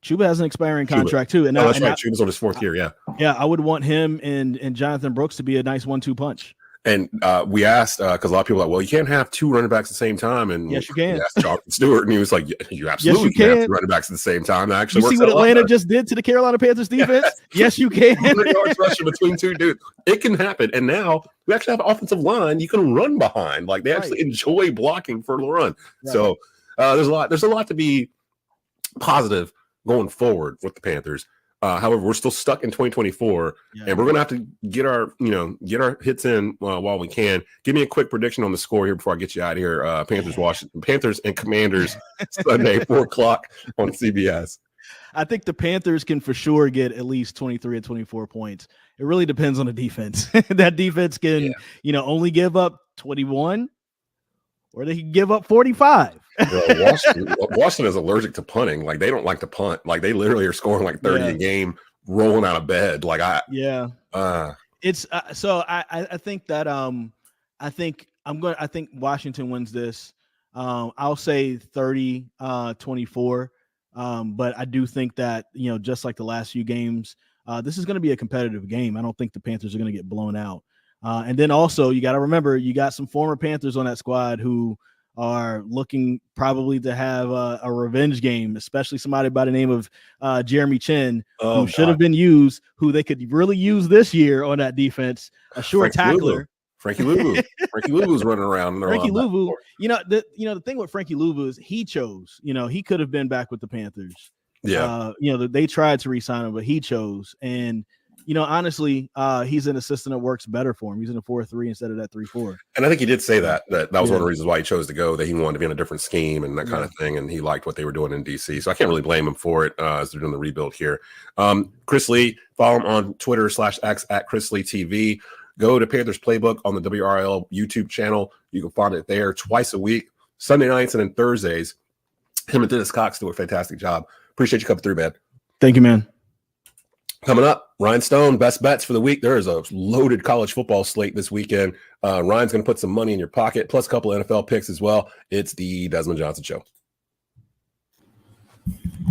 S5: Chuba has an expiring contract too. And
S1: that's right. Chuba's on his 4th year. Yeah.
S5: Yeah. I would want him and Jonathan Brooks to be a nice 1-2 punch.
S1: And we asked, because a lot of people are like, well, you can't have 2 running backs at the same time. And
S5: yes, you can.
S1: We asked Jonathan Stewart, and he was like, you absolutely can have 2 running backs at the same time. That actually
S5: you see what Atlanta just did to the Carolina Panthers defense? Yes, you can.
S1: 100 yards rushing between 2 dudes. It can happen. And now we actually have an offensive line you can run behind. Like they actually enjoy blocking for the run. Right. So there's a lot to be positive going forward with the Panthers. However, we're still stuck in 2024, and we're going to have to get our hits in while we can. Give me a quick prediction on the score here before I get you out of here. Panthers and Commanders Sunday, 4:00 on CBS.
S5: I think the Panthers can for sure get at least 23 or 24 points. It really depends on the defense. That defense can, only give up 21, or they can give up 45.
S1: Bro, Washington is allergic to punting. Like they don't like to punt. Like they literally are scoring like 30 a game, rolling out of bed. Like
S5: it's so I think that I think Washington wins this. I'll say 30-24. But I do think that just like the last few games, this is going to be a competitive game. I don't think the Panthers are going to get blown out. And then also you got to remember you got some former Panthers on that squad who are looking probably to have a revenge game, especially somebody by the name of Jeremy Chin, who should have been used, who they could really use this year on that defense. A short tackler.
S1: Frankie Louvu. Frankie Louvu's running around.
S5: Frankie Louvu. The thing with Frankie Louvu is he chose. He could have been back with the Panthers.
S1: Yeah.
S5: They tried to re-sign him, but he chose. And honestly, he's an assistant that works better for him. He's in a 4-3 instead of that 3-4.
S1: And I think he did say that was one of the reasons why he chose to go, that he wanted to be in a different scheme and that kind of thing. And he liked what they were doing in DC. So I can't really blame him for it as they're doing the rebuild here. Chris Lee, follow him on Twitter /X at Chris Lee TV. Go to Panthers Playbook on the WRAL YouTube channel. You can find it there twice a week, Sunday nights and then Thursdays. Him and Dennis Cox do a fantastic job. Appreciate you coming through, man.
S5: Thank you, man.
S1: Coming up, Ryan Stone, best bets for the week. There is a loaded college football slate this weekend. Ryan's going to put some money in your pocket, plus a couple of NFL picks as well. It's the Desmond Johnson Show.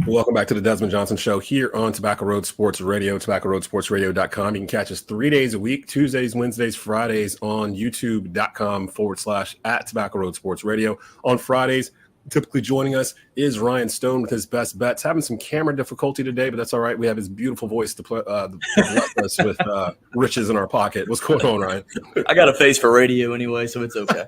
S1: Welcome back to the Desmond Johnson Show here on Tobacco Road Sports Radio, tobaccoroadsportsradio.com. You can catch us 3 days a week, Tuesdays, Wednesdays, Fridays on youtube.com /at Tobacco Road Sports Radio. On Fridays, Typically joining us is Ryan Stone with his best bets. Having some camera difficulty today, but that's all right. We have his beautiful voice to bless us with riches in our pocket. What's going on, Ryan?
S6: I got a face for radio anyway, so it's okay.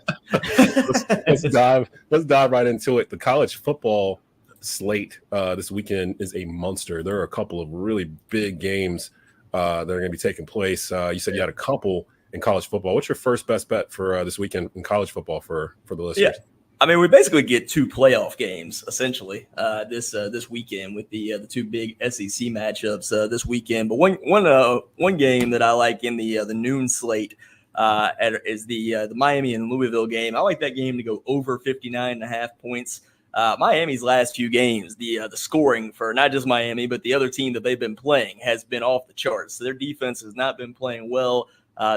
S1: let's dive right into it. The college football slate this weekend is a monster. There are a couple of really big games that are going to be taking place. You said you had a couple in college football. What's your first best bet for this weekend in college football for the listeners?
S6: Yeah. I mean, we basically get two playoff games essentially this weekend with the two big SEC matchups this weekend. But one game that I like in the noon slate is the Miami and Louisville game. I like that game to go over 59.5 points. Miami's last few games, the scoring for not just Miami but the other team that they've been playing has been off the charts. So their defense has not been playing well.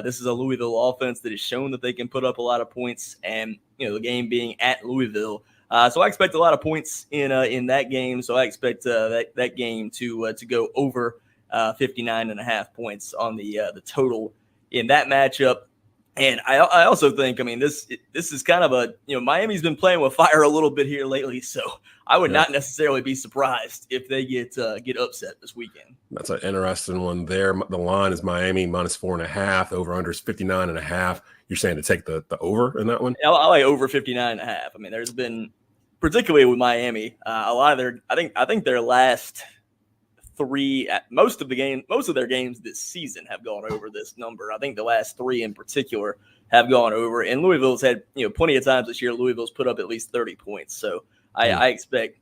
S6: This is a Louisville offense that has shown that they can put up a lot of points, and the game being at Louisville. So I expect a lot of points in that game. So I expect that game to go over 59.5 points on the total in that matchup. And I also think, I mean, this is kind of a, Miami's been playing with fire a little bit here lately. So I would not necessarily be surprised if they get upset this weekend. That's
S1: an interesting one there. The line is Miami -4.5, over under is 59.5. You're saying to take the over in that one?
S6: I like over 59.5. I mean, there's been, particularly with Miami, a lot of their, I think their last three, most of their games this season have gone over this number. I think the last three in particular have gone over, and Louisville's had, plenty of times this year, Louisville's put up at least 30 points. So I expect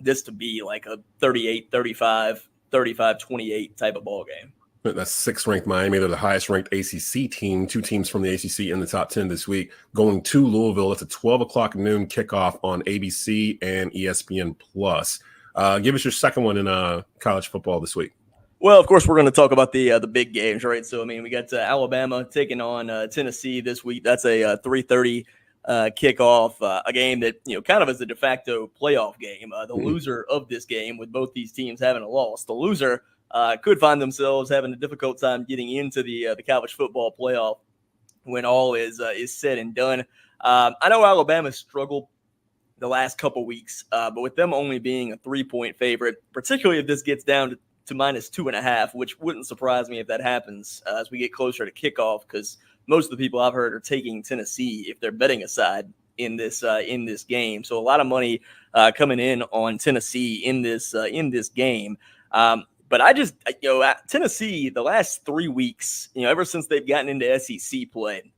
S6: this to be like a 38-35, 35-28 type of ball game.
S1: That's sixth-ranked Miami. They're the highest-ranked ACC team. Two teams from the ACC in the top 10 this week. Going to Louisville, it's a 12 o'clock noon kickoff on ABC and ESPN+. Give us your second one in college football this week.
S6: Well, of course, we're going to talk about the big games, right? So, I mean, we got Alabama taking on Tennessee this week. That's a 3:30 kickoff, a game that, kind of is a de facto playoff game. The loser of this game, with both these teams having a loss, the loser could find themselves having a difficult time getting into the college football playoff when all is said and done. I know Alabama struggled the last couple weeks, but with them only being a 3-point favorite, particularly if this gets down to -2.5, which wouldn't surprise me if that happens as we get closer to kickoff, because most of the people I've heard are taking Tennessee if they're betting aside in this game. So a lot of money coming in on Tennessee in this game. But I just, Tennessee, the last 3 weeks, ever since they've gotten into SEC play,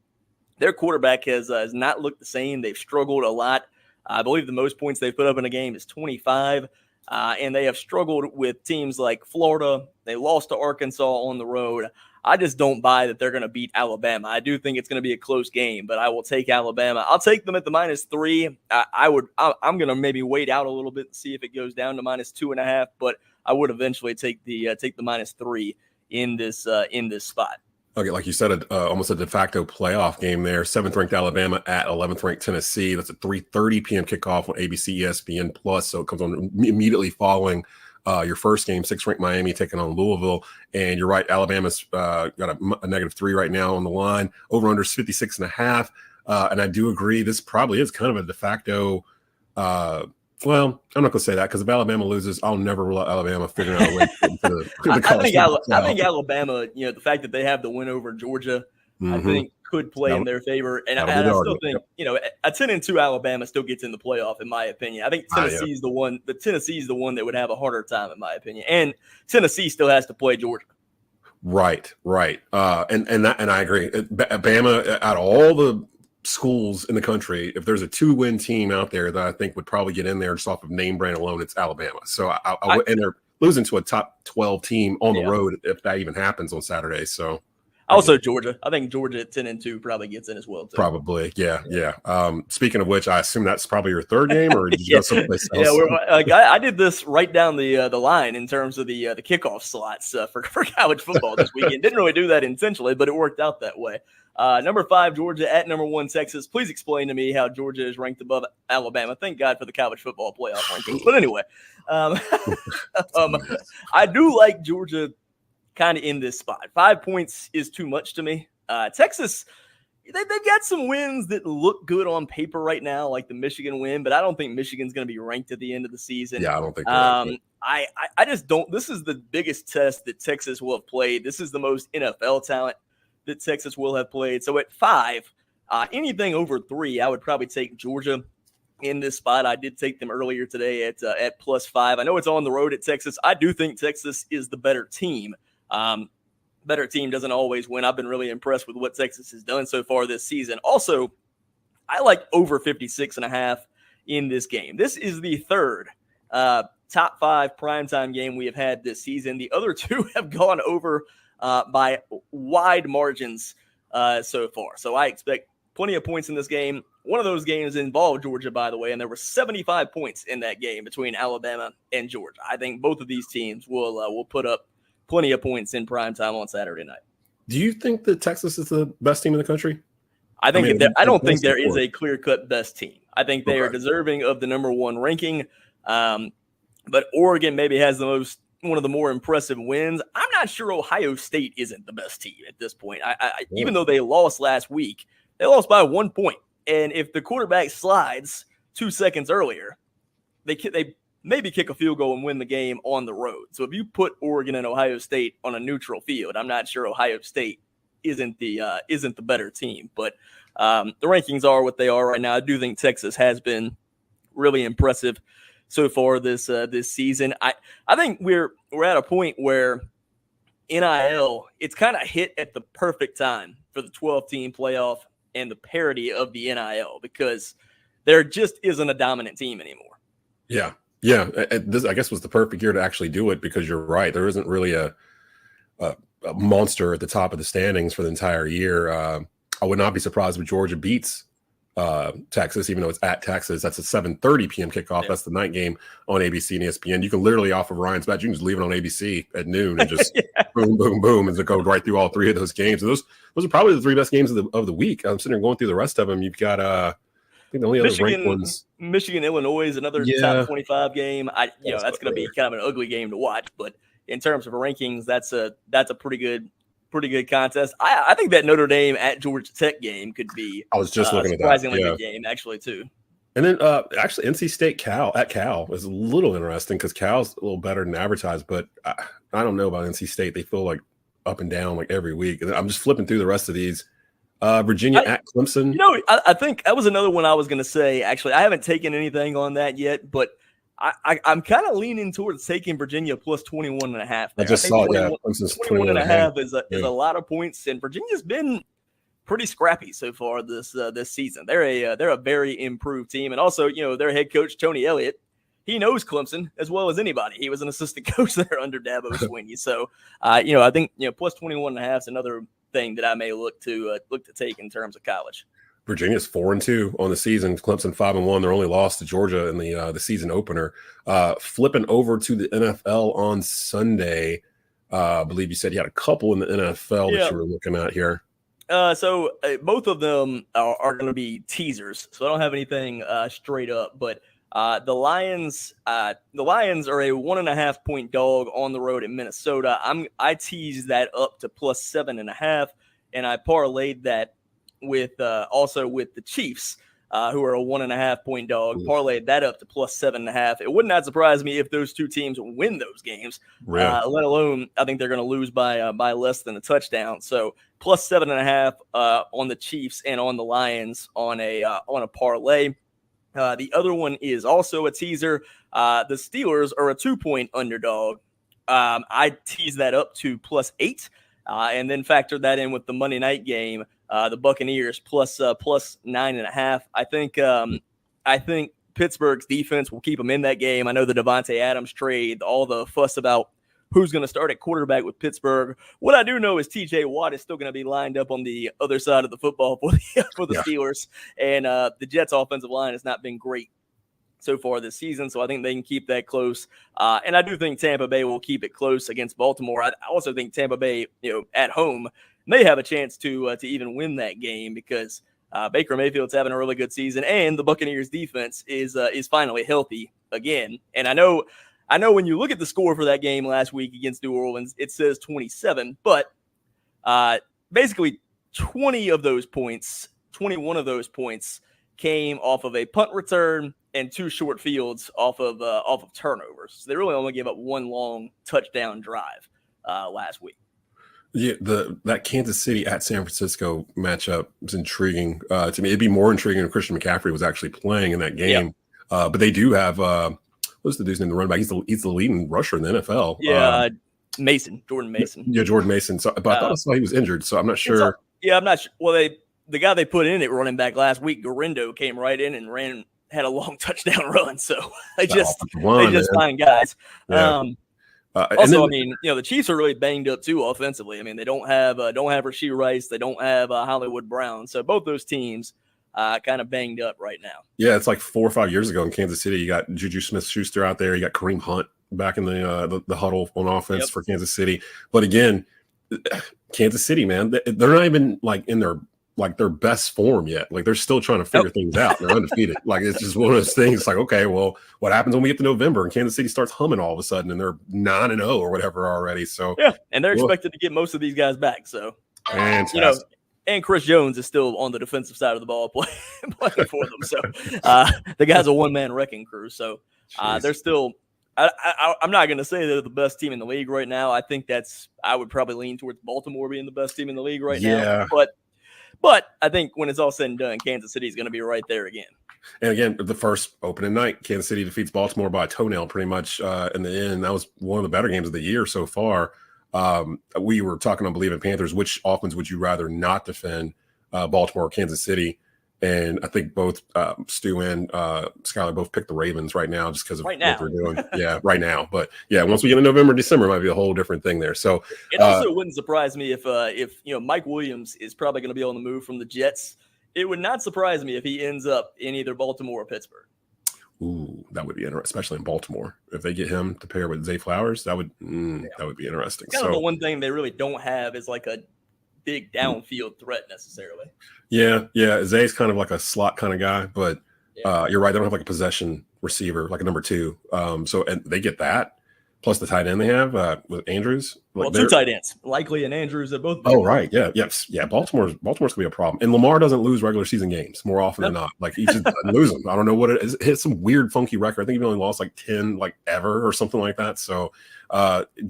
S6: their quarterback has not looked the same. They've struggled a lot. I believe the most points they've put up in a game is 25, and they have struggled with teams like Florida. They lost to Arkansas on the road. I just don't buy that they're going to beat Alabama. I do think it's going to be a close game, but I will take Alabama. I'll take them at the -3. I'm going to maybe wait out a little bit and see if it goes down to -2.5, but I would eventually take the -3 in this spot.
S1: Okay, like you said, almost a de facto playoff game there. 7th-ranked Alabama at 11th-ranked Tennessee. That's a 3:30 p.m. kickoff on ABC, ESPN+. So it comes on immediately following your first game, 6th-ranked Miami taking on Louisville. And you're right, Alabama's got a -3 right now on the line. Over-under is 56.5. And I do agree, this probably is kind of a de facto well, I'm not going to say that, because if Alabama loses, I'll never rule out Alabama figuring out a way to get into the college.
S6: I think Alabama, the fact that they have the win over Georgia, I think could play in their favor. And I still think, a 10-2 Alabama still gets in the playoff, in my opinion. I think Tennessee's the one. The Tennessee's the one that would have a harder time, in my opinion. And Tennessee still has to play Georgia.
S1: Right. And I agree. Bama, out of all the schools in the country, if there's a 2-win team out there that I think would probably get in there just off of name brand alone, it's Alabama. So and they're losing to a top 12 team on the road if that even happens on Saturday. So
S6: also Georgia, I think Georgia at 10-2 probably gets in as well too.
S1: Probably, yeah. Speaking of which, I assume that's probably your third game, or did you go someplace else?
S6: Yeah, I did this right down the line in terms of the kickoff slots for college football this weekend. Didn't really do that intentionally, but it worked out that way. Number 5, Georgia at number 1, Texas. Please explain to me how Georgia is ranked above Alabama. Thank God for the college football playoff rankings. But anyway, I do like Georgia kind of in this spot. 5 points is too much to me. Texas, they've got some wins that look good on paper right now, like the Michigan win, but I don't think Michigan's going to be ranked at the end of the season.
S1: Yeah, I don't think
S6: I just don't. This is the biggest test that Texas will have played. This is the most NFL talent that Texas will have played. So at 5, anything over 3, I would probably take Georgia in this spot. I did take them earlier today at +5. I know it's on the road at Texas. I do think Texas is the better team. Better team doesn't always win. I've been really impressed with what Texas has done so far this season. Also, I like over 56.5 in this game. This is the third top 5 primetime game we have had this season. The other 2 have gone over by wide margins so far. So I expect plenty of points in this game. One of those games involved Georgia, by the way, and there were 75 points in that game between Alabama and Georgia. I think both of these teams will put up plenty of points in primetime on Saturday night.
S1: Do you think that Texas is the best team in the country?
S6: I don't think there is a clear-cut best team. I think they are deserving of the number 1 ranking. But Oregon maybe has one of the more impressive wins. I'm not sure Ohio State isn't the best team at this point. Even though they lost last week, they lost by 1 point. And if the quarterback slides 2 seconds earlier, they maybe kick a field goal and win the game on the road. So if you put Oregon and Ohio State on a neutral field, I'm not sure Ohio State isn't the better team. But the rankings are what they are right now. I do think Texas has been really impressive so far this season. I think we're at a point where NIL, it's kind of hit at the perfect time for the 12-team playoff and the parity of the NIL, because there just isn't a dominant team anymore.
S1: Yeah. This, I guess, was the perfect year to actually do it, because you're right. There isn't really a monster at the top of the standings for the entire year. I would not be surprised if Georgia beats Texas, even though it's at Texas. That's a 7:30 p.m. kickoff. Yeah. That's the night game on ABC and ESPN. You can literally, off of Ryan's bet, you can just leave it on ABC at noon and just boom, boom, boom, and go right through all 3 of those games. And those are probably the 3 best games of the week. I'm sitting there going through the rest of them. You've got I think the only other ranked ones.
S6: Michigan, Illinois is another top 25 game. That's going to be kind of an ugly game to watch, but in terms of rankings, that's a pretty good contest. I think that Notre Dame at Georgia Tech game could be. I was just looking at that. Surprisingly good game, actually, too.
S1: And then actually NC State Cal is a little interesting, because Cal's a little better than advertised, but I don't know about NC State. They feel like up and down like every week. And I'm just flipping through the rest of these. Virginia at Clemson.
S6: I think that was another one I was going to say. Actually, I haven't taken anything on that yet, but I'm kind of leaning towards taking Virginia plus 21.5.
S1: I just saw it.
S6: Clemson's 21.5 is a lot of points, and Virginia's been pretty scrappy so far this season. They're a very improved team, and also their head coach Tony Elliott, he knows Clemson as well as anybody. He was an assistant coach there under Dabo Swinney. So I think plus 21.5 is another thing that I may look to take in terms of college.
S1: Virginia's 4-2 on the season. Clemson 5-1. Their only loss to Georgia in the season opener. Flipping over to the NFL on Sunday. I believe you said you had a couple in the NFL that you were looking at here.
S6: So both of them are going to be teasers. So I don't have anything straight up, but the Lions are a 1.5 point dog on the road in Minnesota. I teased that up to plus 7.5, and I parlayed that with also with the Chiefs, who are a 1.5 point dog. Parlayed that up to plus 7.5. It would not surprise me if those two teams win those games. Let alone, I think they're going to lose by less than a touchdown. So plus 7.5 on the Chiefs and on the Lions on a parlay. The other one is also a teaser. The Steelers are a 2-point underdog. I teased that up to plus 8, and then factored that in with the Monday night game. The Buccaneers plus 9.5. I think Pittsburgh's defense will keep them in that game. I know the Devontae Adams trade, all the fuss about who's going to start at quarterback with Pittsburgh. What I do know is T.J. Watt is still going to be lined up on the other side of the football for the Steelers, and the Jets' offensive line has not been great so far this season, so I think they can keep that close. And I do think Tampa Bay will keep it close against Baltimore. I also think Tampa Bay, at home, may have a chance to even win that game because Baker Mayfield's having a really good season, and the Buccaneers defense is finally healthy again. And I know when you look at the score for that game last week against New Orleans, it says 27, but basically 21 of those points came off of a punt return and 2 short fields off of turnovers. So they really only gave up 1 long touchdown drive last week.
S1: Yeah, that Kansas City at San Francisco matchup is intriguing to me. It'd be more intriguing if Christian McCaffrey was actually playing in that game. Yeah. But they do have what's the dude's name? The running back. He's the leading rusher in the NFL.
S6: Yeah, Jordan Mason.
S1: Yeah, Jordan Mason. So, but I thought I saw he was injured, so I'm not sure.
S6: I'm not sure. Well, the guy they put in at running back last week, Garindo, came right in and had a long touchdown run. So they just find guys.
S1: Yeah.
S6: Also, I mean, the Chiefs are really banged up too offensively. I mean, they don't have Rashee Rice, they don't have Hollywood Brown, so both those teams kind of banged up right now.
S1: Yeah, it's like 4 or 5 years ago in Kansas City. You got Juju Smith-Schuster out there. You got Kareem Hunt back in the huddle on offense for Kansas City. But again, Kansas City, man, they're not even like in their best form yet. Like they're still trying to figure things out. They're undefeated. Like it's just one of those things. It's like, okay, well, what happens when we get to November and Kansas City starts humming all of a sudden and they're 9-0 or whatever already? So
S6: and they're expected to get most of these guys back. So
S1: fantastic.
S6: And Chris Jones is still on the defensive side of the ball playing for them. So the guy's a one-man wrecking crew. So they're still. I'm not going to say they're the best team in the league right now. I think I would probably lean towards Baltimore being the best team in the league right now. But I think when it's all said and done, Kansas City is going to be right there again.
S1: And again, the first opening night, Kansas City defeats Baltimore by a toenail pretty much in the end. That was one of the better games of the year so far. We were talking on Believe in Panthers. Which offense would you rather not defend, Baltimore or Kansas City? And I think both Stu and Skylar both picked the Ravens right now just because of what they're doing. Yeah, right now. But yeah, once we get into November, December, it might be a whole different thing there. So
S6: it also wouldn't surprise me if Mike Williams is probably going to be on the move from the Jets. It would not surprise me if he ends up in either Baltimore or Pittsburgh.
S1: Ooh, that would be interesting, especially in Baltimore. If they get him to pair with Zay Flowers, that would be interesting.
S6: Kind of the one thing they really don't have is like a big downfield threat necessarily.
S1: Yeah. Zay's kind of like a slot kind of guy, but you're right. They don't have like a possession receiver, like a number 2. So and they get that plus the tight end they have with Andrews.
S6: Well, 2 tight ends, Likely and Andrews at both.
S1: Oh, right. Yeah. Baltimore's gonna be a problem. And Lamar doesn't lose regular season games more often than not. Like he just doesn't lose them. I don't know what it is. It's some weird, funky record. I think he only lost like 10 like ever or something like that. So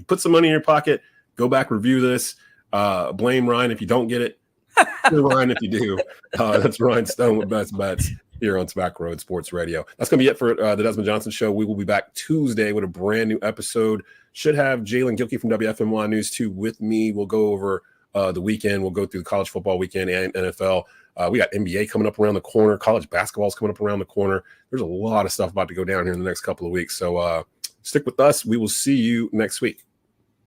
S1: put some money in your pocket. Go back, review this. Blame Ryan if you don't get it. Ryan if you do. That's Ryan Stone with Best Bets here on Tobacco Road Sports Radio. That's going to be it for the Desmond Johnson Show. We will be back Tuesday with a brand new episode. Should have Jalen Gilkey from WFMY News 2 with me. We'll go over the weekend. We'll go through the college football weekend and NFL. We got NBA coming up around the corner. College basketball is coming up around the corner. There's a lot of stuff about to go down here in the next couple of weeks. So stick with us. We will see you next week.